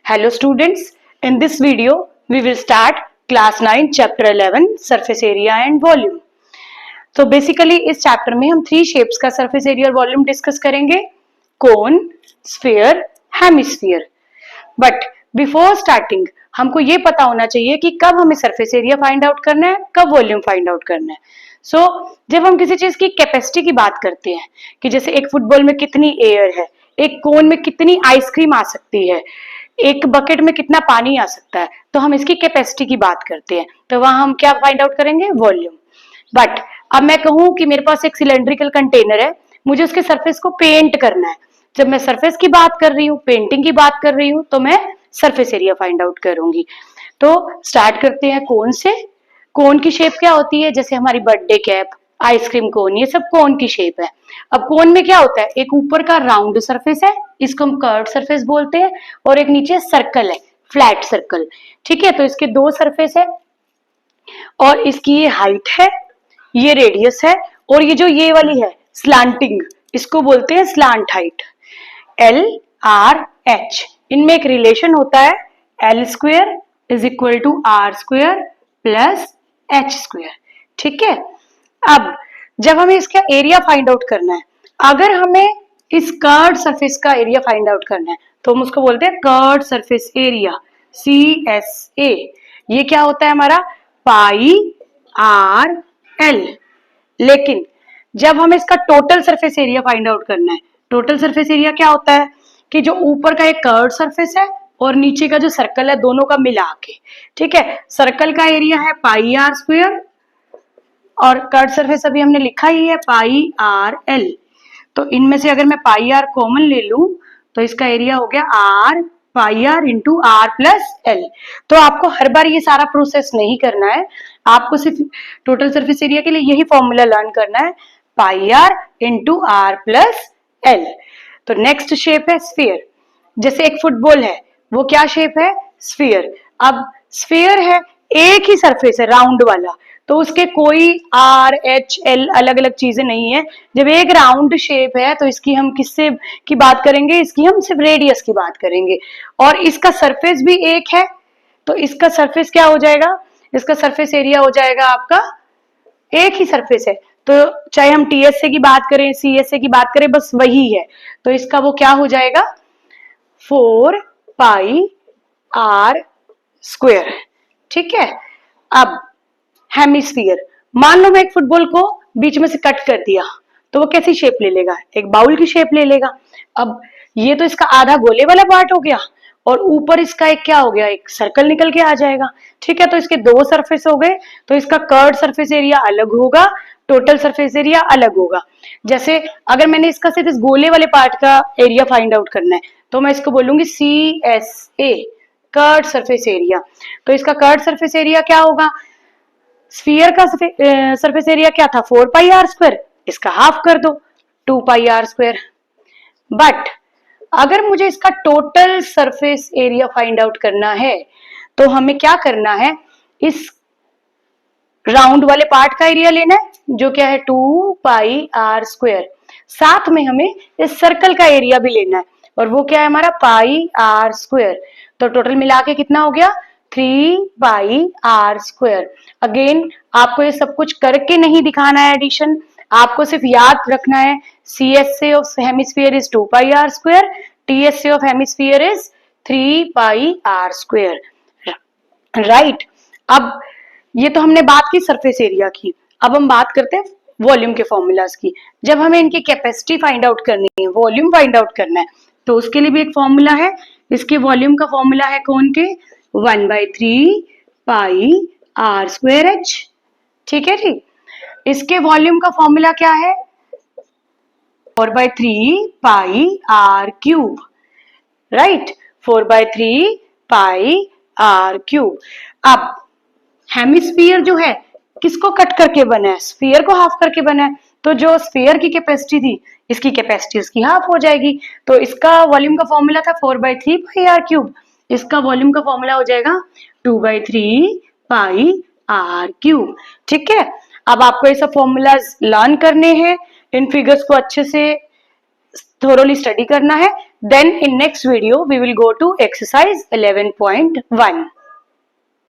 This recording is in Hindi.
Hello students, in this video we will start class 9 chapter 11 surface area and volume. तो बेसिकली इस चैप्टर में हम 3 शेप्स का सरफेस एरिया और वॉल्यूम डिस्कस करेंगे, cone, sphere, hemisphere. But before starting हमको ये पता होना चाहिए कि कब हमें सरफेस एरिया फाइंड आउट करना है, कब वॉल्यूम फाइंड आउट करना है. जब हम किसी चीज की कैपेसिटी की बात करते हैं कि जैसे एक फुटबॉल में कितनी एयर है, एक कोन में कितनी आइसक्रीम आ सकती है, एक बकेट में कितना पानी आ सकता है, तो हम इसकी कैपेसिटी की बात करते हैं. तो वहां हम क्या फाइंड आउट करेंगे, वॉल्यूम. बट अब मैं कहूं कि मेरे पास एक सिलेंड्रिकल कंटेनर है, मुझे उसके सरफेस को पेंट करना है. जब मैं सरफेस की बात कर रही हूँ, पेंटिंग की बात कर रही हूँ, तो मैं सरफेस एरिया फाइंड आउट करूंगी. तो स्टार्ट करते हैं कोन से. कोन की शेप क्या होती है, जैसे हमारी बर्थडे कैप, आइसक्रीम कोन, ये सब कोन की शेप है. अब कोन में क्या होता है, एक ऊपर का राउंड सरफेस है, इसको हम कर्व सरफेस बोलते हैं, और एक नीचे सर्कल है, फ्लैट सर्कल. ठीक है, तो इसके 2 सरफेस है और इसकी ये हाइट है, ये रेडियस है, और ये जो ये वाली है स्लांटिंग, इसको बोलते हैं slant height. L R H, इनमें एक रिलेशन होता है, L square is equal to R square plus H square. ठीक है. अब जब हमें इसका एरिया फाइंड आउट करना है, अगर हमें इस कर्व्ड सरफेस का एरिया फाइंड आउट करना है तो हम उसको बोलते हैं कर्व्ड सरफेस एरिया, CSA. ये क्या होता है हमारा, पाई आर एल. लेकिन जब हमें इसका total surface area find out करना है, टोटल सरफेस एरिया क्या होता है कि जो ऊपर का एक कर्व्ड सरफेस है और नीचे का जो सर्कल है, दोनों का मिला के. ठीक है, सर्कल का एरिया है पाई आर स्क्वेयर और कर्व्ड सरफेस अभी हमने लिखा ही है पाई आर एल. तो इनमें से अगर मैं पाई आर कॉमन ले लूं तो इसका एरिया हो गया R pi are into are plus L. तो आपको हर बार ये सारा प्रोसेस नहीं करना है, आपको सिर्फ टोटल सरफेस एरिया के लिए यही फॉर्मूला लर्न करना है, pi are into are plus L. तो नेक्स्ट शेप है स्फीयर. जैसे एक फुटबॉल है, वो क्या शेप है, स्फीयर. अब स्फीयर है, एक ही सरफेस है राउंड वाला, तो उसके कोई आर एच एल अलग अलग चीजें नहीं है. जब एक राउंड शेप है तो इसकी हम किससे की बात करेंगे, इसकी हम सिर्फ रेडियस की बात करेंगे. और इसका सरफेस भी एक है, तो इसका सरफेस क्या हो जाएगा, इसका सरफेस एरिया हो जाएगा आपका, एक ही सरफेस है, तो चाहे हम TSA की बात करें, CSA की बात करें, बस वही है. तो इसका वो क्या हो जाएगा, 4 पाई आर स्क्वेयर. ठीक है. अब हेमिस्फीयर, मान लो मैं एक फुटबॉल को बीच में से कट कर दिया, तो वो कैसी शेप ले लेगा, एक बाउल की शेप ले लेगा. अब ये तो इसका आधा गोले वाला पार्ट हो गया और ऊपर इसका एक क्या हो गया, एक सर्कल निकल के आ जाएगा. ठीक है, तो इसके 2 सरफेस हो गए, तो इसका कर्व्ड सरफेस एरिया अलग होगा, टोटल सरफेस एरिया अलग होगा. जैसे अगर मैंने इसका सिर्फ इस गोले वाले पार्ट का एरिया फाइंड आउट करना है, तो मैं इसको बोलूंगी CSA, कर्व्ड सरफेस एरिया. तो इसका कर्व्ड सरफेस एरिया क्या होगा, स्फीयर का सरफेस एरिया क्या था, 4 पाई आर स्क्वायर, इसका हाफ कर दो, 2 पाई आर स्क्वायर. बट अगर मुझे इसका total surface area find out करना है तो हमें क्या करना है, इस राउंड वाले पार्ट का एरिया लेना है, जो क्या है 2 पाई आर स्क्वायर. साथ में हमें इस सर्कल का एरिया भी लेना है, और वो क्या है हमारा, पाई आर स्क्वायर. तो टोटल मिला के कितना हो गया, 3 पाई आर स्क्वायर. अगेन आपको ये सब कुछ करके नहीं दिखाना है एडिशन, आपको सिर्फ याद रखना है, CSA of hemisphere is 2 pi R square, TSA of hemisphere is 3 pi R square. Right. अब ये तो हमने बात की सरफेस एरिया की, अब हम बात करते हैं वॉल्यूम के फॉर्मूलाज की. जब हमें इनकी कैपेसिटी फाइंड आउट करनी है, वॉल्यूम फाइंड आउट करना है, तो उसके लिए भी एक फॉर्मूला है. इसके वॉल्यूम का फॉर्मूला है कौन के, 1/3 पाई आर स्क्वायर एच. ठीक है जी. इसके वॉल्यूम का फॉर्मूला क्या है, 4/3 pi r cube. Right, 4/3 pi r cube. अब हेमिस्फीयर जो है किसको कट करके बना है, स्फीयर को हाफ करके बना है. तो जो स्फीयर की कैपेसिटी थी, इसकी कैपेसिटी उसकी हाफ हो जाएगी. तो इसका वॉल्यूम का फॉर्मूला था 4/3 पाई आर क्यूब, इसका वॉल्यूम का फॉर्मूला हो जाएगा 2/3 पाई आर क्यूब. ठीक है. अब आपको ये सब फॉर्मूलाज लर्न करने हैं, इन फिगर्स को अच्छे से थोरोली स्टडी करना है, Then in next video we will go to exercise 11.1.